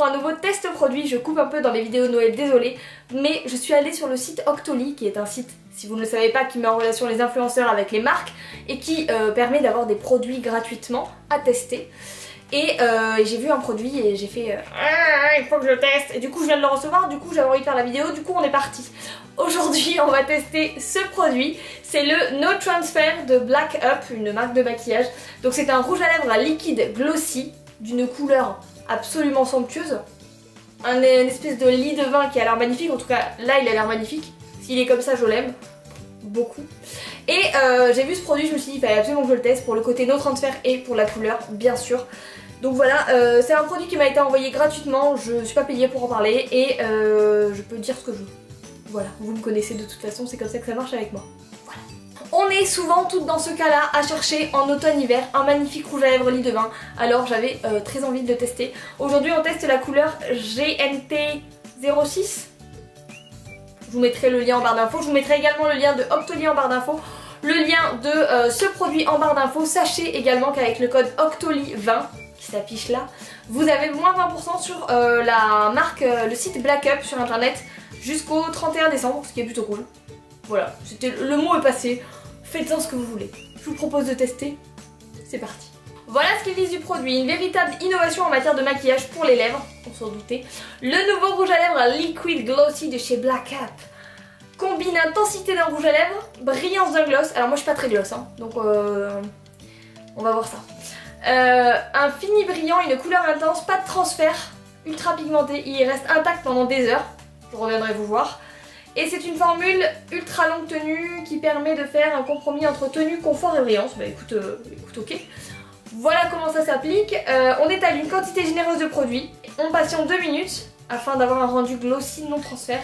pour un nouveau test produit. Je coupe un peu dans les vidéos de Noël, désolée, mais je suis allée sur le site Octoly, qui est un site, si vous ne le savez pas, qui met en relation les influenceurs avec les marques et qui permet d'avoir des produits gratuitement à tester. Et j'ai vu un produit et j'ai fait il faut que je le teste. Et du coup je viens de le recevoir, du coup j'avais envie de faire la vidéo, du coup on est parti. Aujourd'hui on va tester ce produit. C'est le No Transfer de Black Up, une marque de maquillage. Donc c'est un rouge à lèvres liquide glossy d'une couleur absolument somptueuse. Une espèce de lit de vin qui a l'air magnifique, en tout cas là il a l'air magnifique. S'il est comme ça je l'aime beaucoup. Et j'ai vu ce produit, je me suis dit il fallait absolument que je le teste pour le côté no transfert et pour la couleur bien sûr. Donc voilà, c'est un produit qui m'a été envoyé gratuitement, je suis pas payée pour en parler et je peux dire ce que je veux. Voilà, vous me connaissez de toute façon, c'est comme ça que ça marche avec moi. Voilà. On est souvent toutes dans ce cas-là à chercher en automne-hiver un magnifique rouge à lèvres lit de vin, alors j'avais très envie de le tester. Aujourd'hui on teste la couleur GNT06. Je vous mettrai le lien en barre d'infos, je vous mettrai également le lien de Octoly en barre d'infos, le lien de ce produit en barre d'infos. Sachez également qu'avec le code Octoly20 qui s'affiche là, vous avez moins 20% sur la marque, le site Black Up sur internet jusqu'au 31 décembre, ce qui est plutôt cool. Voilà, le mot est passé, faites-en ce que vous voulez. Je vous propose de tester, c'est parti. Voilà ce qu'ils disent du produit, une véritable innovation en matière de maquillage pour les lèvres, on s'en doutait. Le nouveau rouge à lèvres Liquid Glossy de chez Black Up combine intensité d'un rouge à lèvres, brillance d'un gloss. Alors moi je suis pas très gloss, hein, donc on va voir ça. Un fini brillant, une couleur intense, pas de transfert, ultra pigmenté, il reste intact pendant des heures, je reviendrai vous voir. Et c'est une formule ultra longue tenue qui permet de faire un compromis entre tenue, confort et brillance. Bah écoute ok. Voilà comment ça s'applique. On étale une quantité généreuse de produits, on patiente 2 minutes afin d'avoir un rendu glossy non transfert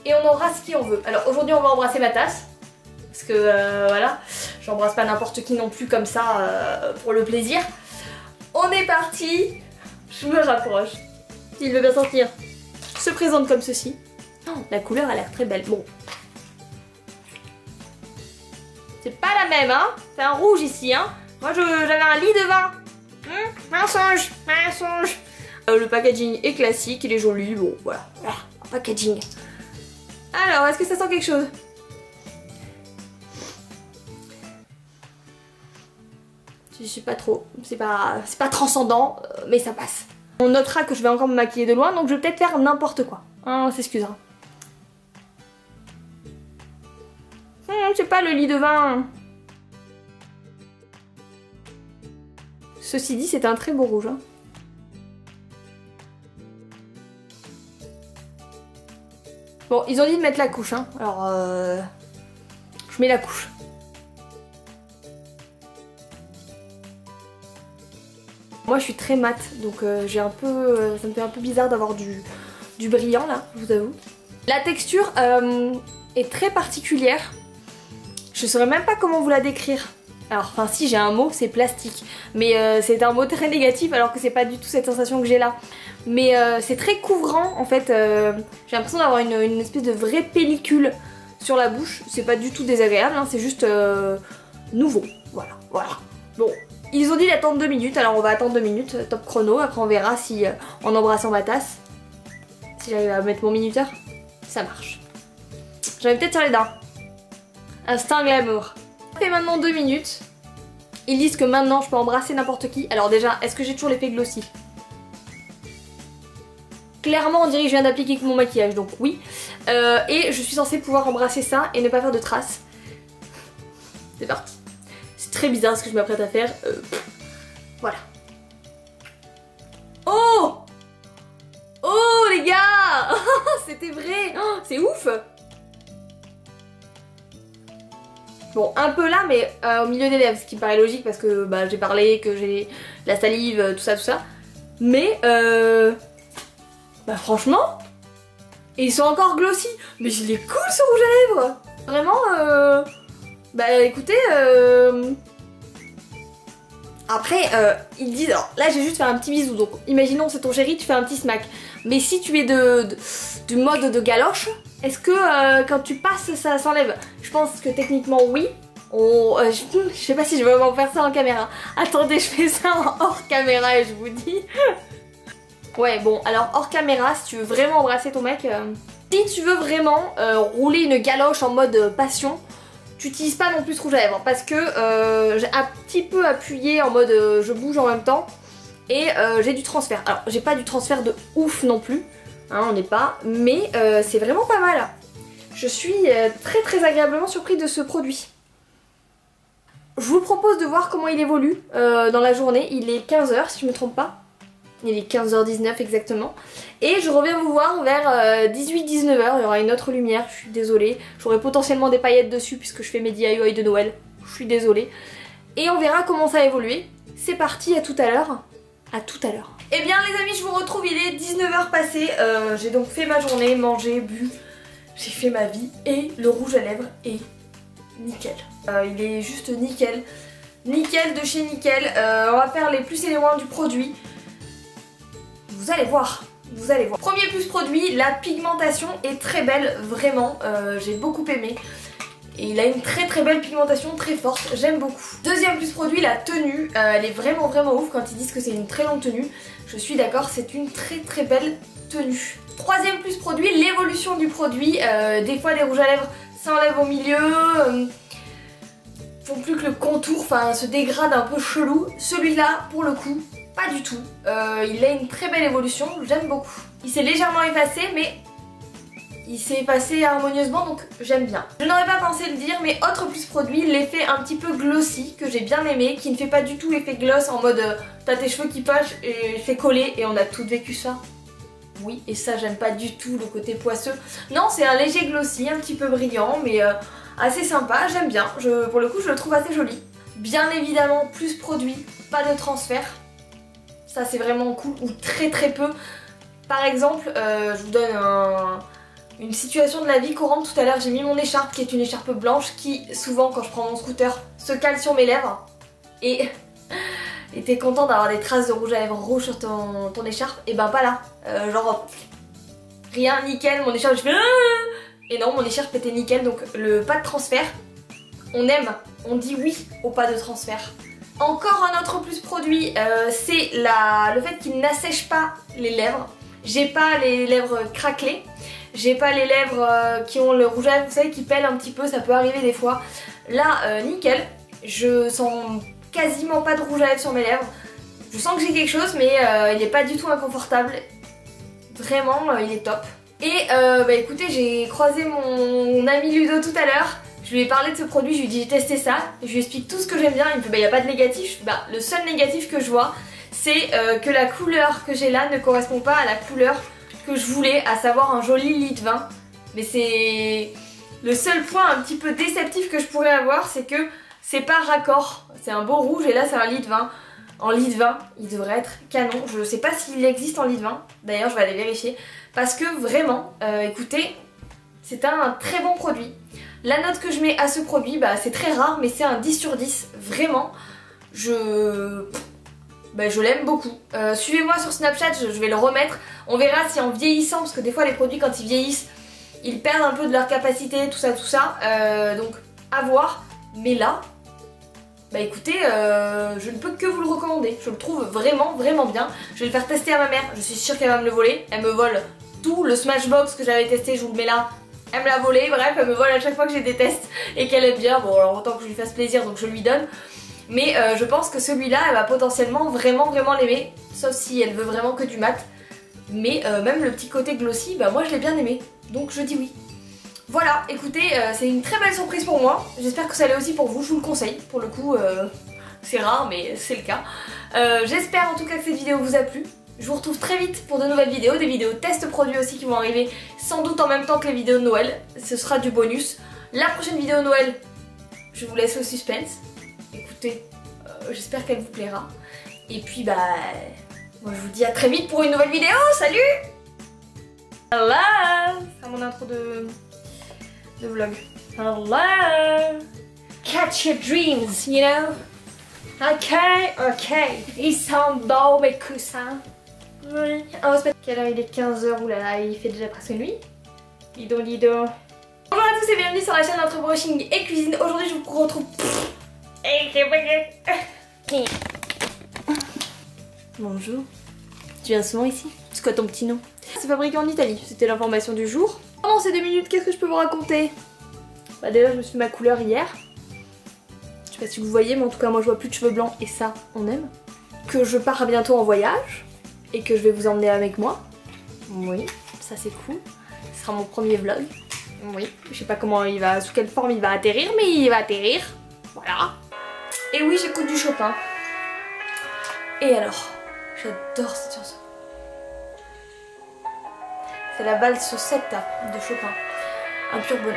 et on embrasse qui on veut. Alors aujourd'hui on va embrasser ma tasse. Parce que voilà, j'embrasse pas n'importe qui non plus comme ça pour le plaisir. On est parti, je me rapproche. Il veut bien sortir. Se présente comme ceci. Oh, la couleur a l'air très belle. Bon. C'est pas la même, hein. C'est un rouge ici, hein. Moi j'avais un lit de vin. Mensonge, mensonge. Le packaging est classique, il est joli. Bon, voilà. Un packaging. Alors, est-ce que ça sent quelque chose? Je sais pas trop, c'est pas transcendant, mais ça passe. On notera que je vais encore me maquiller de loin, donc je vais peut-être faire n'importe quoi. Hein, on s'excusera. C'est pas le lit de vin. Ceci dit, c'est un très beau rouge. Hein. Bon, ils ont dit de mettre la couche, hein. Alors je mets la couche. Moi je suis très mat, donc j'ai un peu, ça me fait un peu bizarre d'avoir du brillant là, je vous avoue. La texture est très particulière. Je saurais même pas comment vous la décrire. Alors, enfin si, j'ai un mot, c'est plastique. Mais c'est un mot très négatif alors que c'est pas du tout cette sensation que j'ai là. Mais c'est très couvrant en fait. J'ai l'impression d'avoir une espèce de vraie pellicule sur la bouche. C'est pas du tout désagréable, hein, c'est juste nouveau. Voilà. Bon. Ils ont dit d'attendre 2 minutes, alors on va attendre 2 minutes, top chrono, après on verra si en embrassant ma tasse, si j'arrive à mettre mon minuteur, ça marche. J'en vais peut-être sur les dents. Instinct glamour. Ça fait maintenant 2 minutes, ils disent que maintenant je peux embrasser n'importe qui. Alors déjà, est-ce que j'ai toujours l'effet glossy? Clairement on dirait que je viens d'appliquer mon maquillage, donc oui. Et je suis censée pouvoir embrasser ça et ne pas faire de traces. C'est parti. C'est très bizarre ce que je m'apprête à faire. Voilà. Oh! Oh les gars! C'était vrai! Oh, c'est ouf! Bon, un peu là, mais au milieu des lèvres, ce qui me paraît logique parce que bah, j'ai parlé, que j'ai la salive, tout ça. Mais bah franchement, et ils sont encore glossy. Mais il est cool ce rouge à lèvres! Vraiment, bah écoutez, après ils disent, alors là j'ai juste fait un petit bisou, donc imaginons c'est ton chéri, tu fais un petit smack. Mais si tu es du mode de galoche, est-ce que quand tu passes ça s'enlève? Je pense que techniquement oui. Je sais pas si je vais vraiment faire ça en caméra. Attendez, je fais ça en hors caméra et je vous dis. Ouais bon alors hors caméra si tu veux vraiment embrasser ton mec, si tu veux vraiment rouler une galoche en mode passion, tu n'utilises pas non plus ce rouge à lèvres parce que j'ai un petit peu appuyé en mode je bouge en même temps et j'ai du transfert. Alors j'ai pas du transfert de ouf non plus, hein, on n'est pas, mais c'est vraiment pas mal. Je suis très agréablement surprise de ce produit. Je vous propose de voir comment il évolue dans la journée. Il est 15 h si je me trompe pas. Il est 15h19 exactement. Et je reviens vous voir vers 18-19 h. Il y aura une autre lumière, je suis désolée. J'aurai potentiellement des paillettes dessus puisque je fais mes DIY de Noël. Je suis désolée. Et on verra comment ça a évolué. C'est parti, à tout à l'heure. À tout à l'heure. Eh bien les amis, je vous retrouve, il est 19 h passées. J'ai donc fait ma journée, mangé, bu. J'ai fait ma vie et le rouge à lèvres est nickel. Il est juste nickel. Nickel de chez nickel. On va faire les plus et les moins du produit. Vous allez voir, vous allez voir. Premier plus produit, la pigmentation est très belle, vraiment, j'ai beaucoup aimé. Et il a une très belle pigmentation, très forte, j'aime beaucoup. Deuxième plus produit, la tenue, elle est vraiment ouf quand ils disent que c'est une très longue tenue. Je suis d'accord, c'est une très belle tenue. Troisième plus produit, l'évolution du produit. Des fois les rouges à lèvres s'enlèvent au milieu, font plus que le contour, enfin se dégradent un peu chelou. Celui-là, pour le coup, pas du tout. Il a une très belle évolution, j'aime beaucoup. Il s'est légèrement effacé, mais il s'est effacé harmonieusement, donc j'aime bien. Je n'aurais pas pensé le dire, mais autre plus produit, l'effet un petit peu glossy, que j'ai bien aimé, qui ne fait pas du tout effet gloss en mode t'as tes cheveux qui pâchent et fait coller, et on a toutes vécu ça. Oui, et ça j'aime pas du tout, le côté poisseux. Non, c'est un léger glossy, un petit peu brillant, mais assez sympa, j'aime bien. Pour le coup, je le trouve assez joli. Bien évidemment, plus produit, pas de transfert. Ça c'est vraiment cool, ou très peu. Par exemple, je vous donne une situation de la vie courante. Tout à l'heure j'ai mis mon écharpe qui est une écharpe blanche qui souvent quand je prends mon scooter se cale sur mes lèvres. Et t'es content d'avoir des traces de rouge à lèvres rouge sur ton écharpe. Et ben pas là, genre rien, nickel, mon écharpe je fais et non, mon écharpe était nickel, donc le pas de transfert, on aime, on dit oui au pas de transfert. Encore un autre plus produit, c'est le fait qu'il n'assèche pas les lèvres. J'ai pas les lèvres craquelées, j'ai pas les lèvres qui ont le rouge à lèvres, vous savez, qui pèlent un petit peu, ça peut arriver des fois. Là, nickel, je sens quasiment pas de rouge à lèvres sur mes lèvres. Je sens que j'ai quelque chose, mais il n'est pas du tout inconfortable. Vraiment, il est top. Et bah écoutez, j'ai croisé mon ami Ludo tout à l'heure. Je lui ai parlé de ce produit, je lui ai dit j'ai testé ça, je lui explique tout ce que j'aime bien, il me fait bah y a pas de négatif. Bah le seul négatif que je vois, c'est que la couleur que j'ai là ne correspond pas à la couleur que je voulais, à savoir un joli lit de vin. Mais c'est le seul point un petit peu déceptif que je pourrais avoir, c'est que c'est pas raccord. C'est un beau rouge et là c'est un lit de vin. En lit de vin, il devrait être canon. Je sais pas s'il existe en lit de vin, d'ailleurs je vais aller vérifier. Parce que vraiment, écoutez, c'est un très bon produit. La note que je mets à ce produit, bah, c'est très rare, mais c'est un 10 sur 10. Vraiment, je l'aime beaucoup. Suivez-moi sur Snapchat, je vais le remettre. On verra si en vieillissant, parce que des fois les produits quand ils vieillissent, ils perdent un peu de leur capacité, tout ça. Donc à voir. Mais là, bah écoutez, je ne peux que vous le recommander. Je le trouve vraiment bien. Je vais le faire tester à ma mère, je suis sûre qu'elle va me le voler. Elle me vole tout, le Smashbox que j'avais testé, je vous le mets là. Elle me l'a volé, bref, elle me vole à chaque fois que j'ai des tests et qu'elle aime bien. Bon, alors autant que je lui fasse plaisir, donc je lui donne. Mais je pense que celui-là, elle va potentiellement vraiment l'aimer. Sauf si elle veut vraiment que du mat. Mais même le petit côté glossy, bah moi je l'ai bien aimé. Donc je dis oui. Voilà, écoutez, c'est une très belle surprise pour moi. J'espère que ça l'est aussi pour vous, je vous le conseille. Pour le coup, c'est rare, mais c'est le cas. J'espère en tout cas que cette vidéo vous a plu. Je vous retrouve très vite pour de nouvelles vidéos, des vidéos test produits aussi qui vont arriver sans doute en même temps que les vidéos de Noël. Ce sera du bonus. La prochaine vidéo de Noël, je vous laisse au suspense. Écoutez, j'espère qu'elle vous plaira. Et puis bah, moi je vous dis à très vite pour une nouvelle vidéo. Salut! Hello! C'est mon intro de vlog. Hello! Catch your dreams, you know? Ok. Ils sont beaux mes coussins. Oui. On va se mettre. Quelle heure il est? 15 h. Oulala, il fait déjà presque nuit. Lido. Bonjour à tous et bienvenue sur la chaîne Entre Brushing et Cuisine. Aujourd'hui je vous retrouve. Bonjour. Tu viens souvent ici? C'est quoi ton petit nom? C'est fabriqué en Italie, c'était l'information du jour. Pendant ces 2 minutes, qu'est-ce que je peux vous raconter? Bah déjà, je me suis fait ma couleur hier. Je sais pas si vous voyez, mais en tout cas, moi je vois plus de cheveux blancs et ça, on aime. Que je pars bientôt en voyage et que je vais vous emmener avec moi. Oui, ça c'est cool. Ce sera mon premier vlog. Oui, je sais pas comment il va, sous quelle forme il va atterrir, mais il va atterrir. Voilà. Et oui, j'écoute du Chopin. Et alors, j'adore cette chanson. C'est la valse 7 de Chopin. Un pur bonheur.